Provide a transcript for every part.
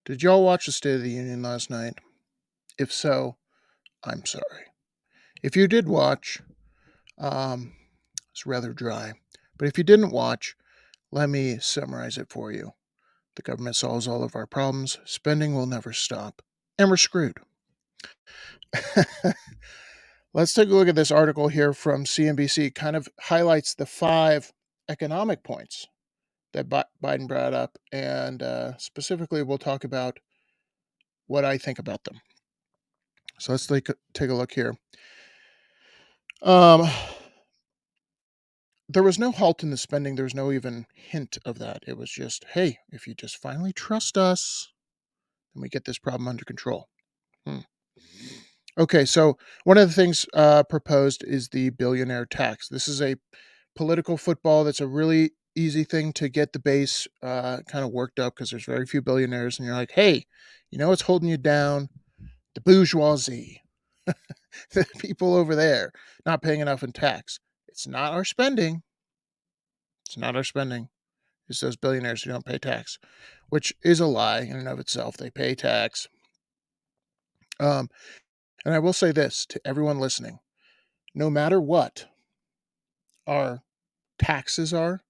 Did y'all watch the State of the Union last night? If so, I'm sorry. If you did watch, um, it's rather dry. But if you didn't watch, let me summarize it for you. The government solves all of our problems, spending will never stop, and we're screwed. Let's take a look at this article here from CNBC. Kind of highlights the 5 economic points that Biden brought up, and specifically, we'll talk about what I think about them. So let's take a look here. Um, there was no halt in the spending. There was no even hint of that. It was just, hey, if you just finally trust us, then we get this problem under control. Hmm. Okay, so one of the things proposed is the billionaire tax. This is a political football that's a really easy thing to get the base kind of worked up because there's very few billionaires, and you're like, hey, you know what's holding you down? The bourgeoisie, the people over there not paying enough in tax. It's not our spending. It's not our spending. It's those billionaires who don't pay tax, which is a lie in and of itself. They pay tax. Um, and I will say this to everyone listening: no matter what our taxes are,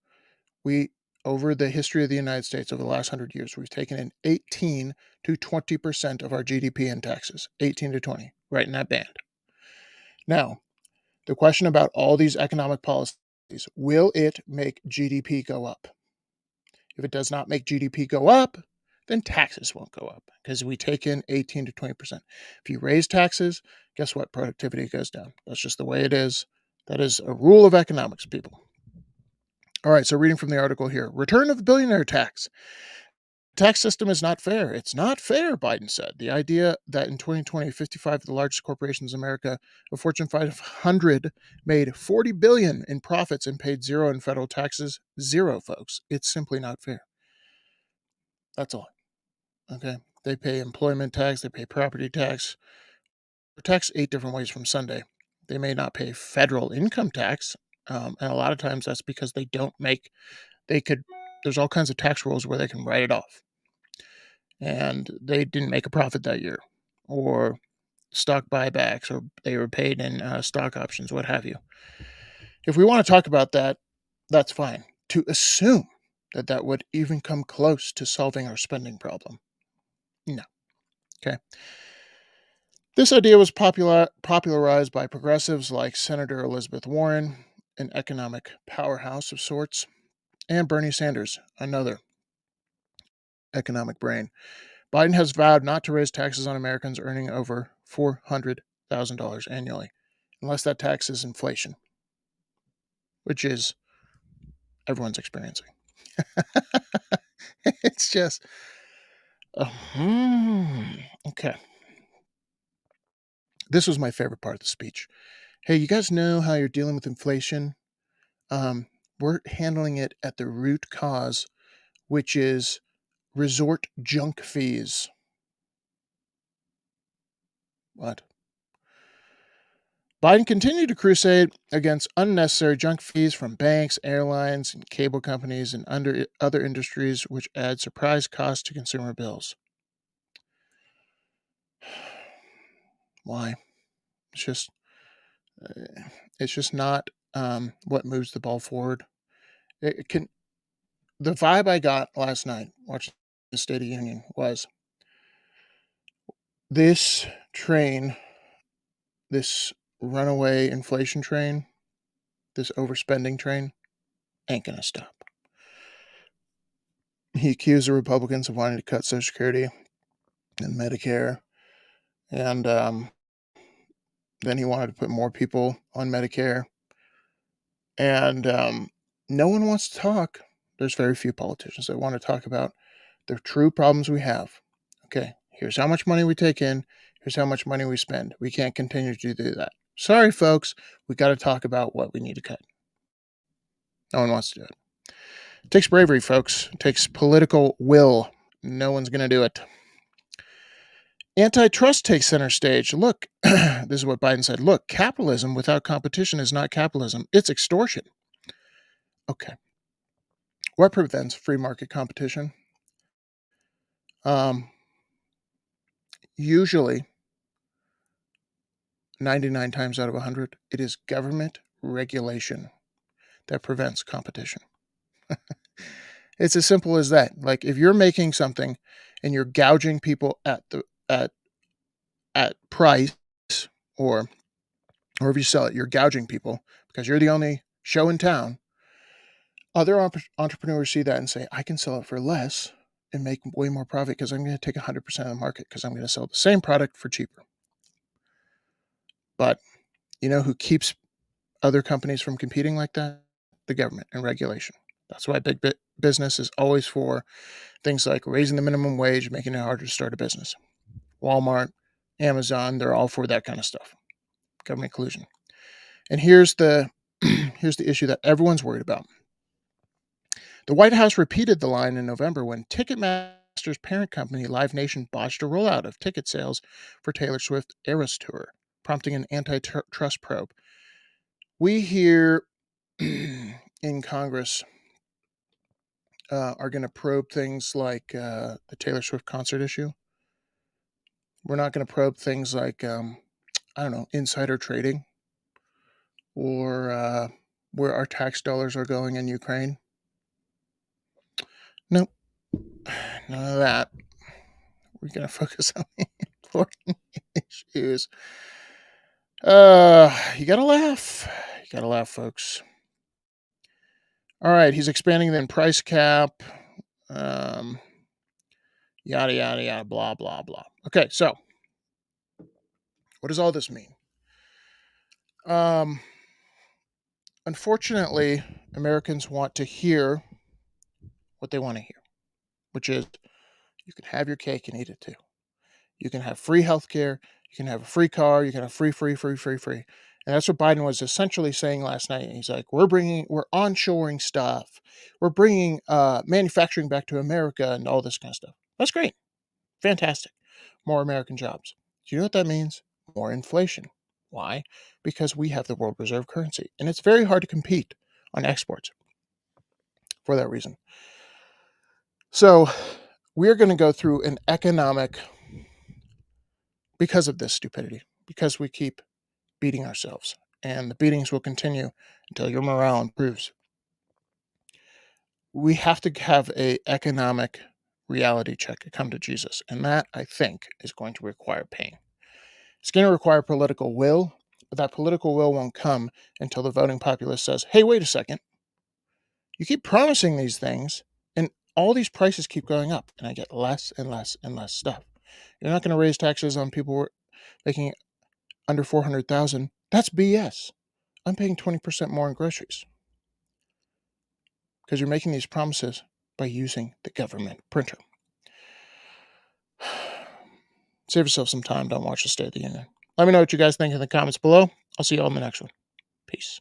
we over the history of the United States over the last 100 years, we've taken in 18 to 20% of our GDP in taxes. 18 to 20, right in that band. Now, the question about all these economic policies: will it make GDP go up? If it does not make GDP go up, then taxes won't go up because we take in 18 to 20%. If you raise taxes, guess what? Productivity goes down. That's just the way it is. That is a rule of economics, people. All right, so reading from the article here: return of the billionaire tax. Tax system is not fair. It's not fair, Biden said. The idea that in 2020, 55 of the largest corporations in America, a Fortune 500, made 40 billion in profits and paid zero in federal taxes. Zero, folks. It's simply not fair. That's all. Okay. They pay employment tax, they pay property tax. They're taxed 8 different ways from Sunday. They may not pay federal income tax. And a lot of times that's because they don't make, they could, there's all kinds of tax rules where they can write it off. And they didn't make a profit that year, or stock buybacks, or they were paid in stock options, what have you. If we want to talk about that, that's fine. To assume that that would even come close to solving our spending problem, no. Okay. This idea was popularized by progressives like Senator Elizabeth Warren, an economic powerhouse of sorts, and Bernie Sanders, another economic brain. Biden has vowed not to raise taxes on Americans earning over $400,000 annually, unless that tax is inflation, which is everyone's experiencing. It's just, okay. This was my favorite part of the speech. Hey, you guys know how you're dealing with inflation? Um, we're handling it at the root cause, which is resort junk fees. What? Biden continued to crusade against unnecessary junk fees from banks, airlines, and cable companies and other industries, which add surprise costs to consumer bills. Why? It's just, it's just not what moves the ball forward. It can. The vibe I got last night watching the State of the Union was this train, this runaway inflation train, this overspending train, ain't gonna stop. He accused the Republicans of wanting to cut Social Security and Medicare, and then he wanted to put more people on Medicare. And no one wants to talk. There's very few politicians that want to talk about the true problems we have. Okay, here's how much money we take in. Here's how much money we spend. We can't continue to do that. Sorry, folks. We got to talk about what we need to cut. No one wants to do it. It takes bravery, folks. It takes political will. No one's going to do it. Antitrust takes center stage. Look, this is what Biden said. Look, capitalism without competition is not capitalism. It's extortion. Okay. What prevents free market competition? Usually, 99 times out of 100, it is government regulation that prevents competition. It's as simple as that. Like if you're making something and you're gouging people at at price, or or if you sell it, you're gouging people because you're the only show in town. Other entrepreneurs see that and say, I can sell it for less and make way more profit because I'm going to take 100% of the market because I'm going to sell the same product for cheaper. But you know who keeps other companies from competing like that? The government and regulation. That's why big business is always for things like raising the minimum wage, making it harder to start a business. Walmart, Amazon, they're all for that kind of stuff. Government collusion. And here's the here's the issue that everyone's worried about. The White House repeated the line in November when Ticketmaster's parent company Live Nation botched a rollout of ticket sales for Taylor Swift Eras Tour, prompting an antitrust probe. We here in Congress are going to probe things like the Taylor Swift concert issue. We're not going to probe things like, I don't know, insider trading, or where our tax dollars are going in Ukraine. Nope, none of that. We're going to focus on the important issues. You got to laugh. You got to laugh, folks. All right, he's expanding the price cap. Um, Yada, yada, yada, blah, blah, blah. Okay, so what does all this mean? Um, Unfortunately, Americans want to hear what they want to hear, which is you can have your cake and eat it too. You can have free healthcare. You can have a free car. You can have free, free, free, free, free. And that's what Biden was essentially saying last night. He's like, we're onshoring stuff. We're bringing manufacturing back to America and all this kind of stuff. That's great. Fantastic. More American jobs. Do you know what that means? More inflation. Why? Because we have the world reserve currency. And it's very hard to compete on exports for that reason. So we're going to go through an economic, because of this stupidity, because we keep beating ourselves. And the beatings will continue until your morale improves. We have to have a economic reality check to come to Jesus. And that, I think, is going to require pain. It's going to require political will, but that political will won't come until the voting populace says, hey, wait a second. You keep promising these things, and all these prices keep going up, and I get less and less and less stuff. You're not going to raise taxes on people making under 400,000. That's BS. I'm paying 20% more in groceries because you're making these promises by using the government printer. Save yourself some time. Don't watch the State of the Union. Let me know what you guys think in the comments below. I'll see you all in the next one. Peace.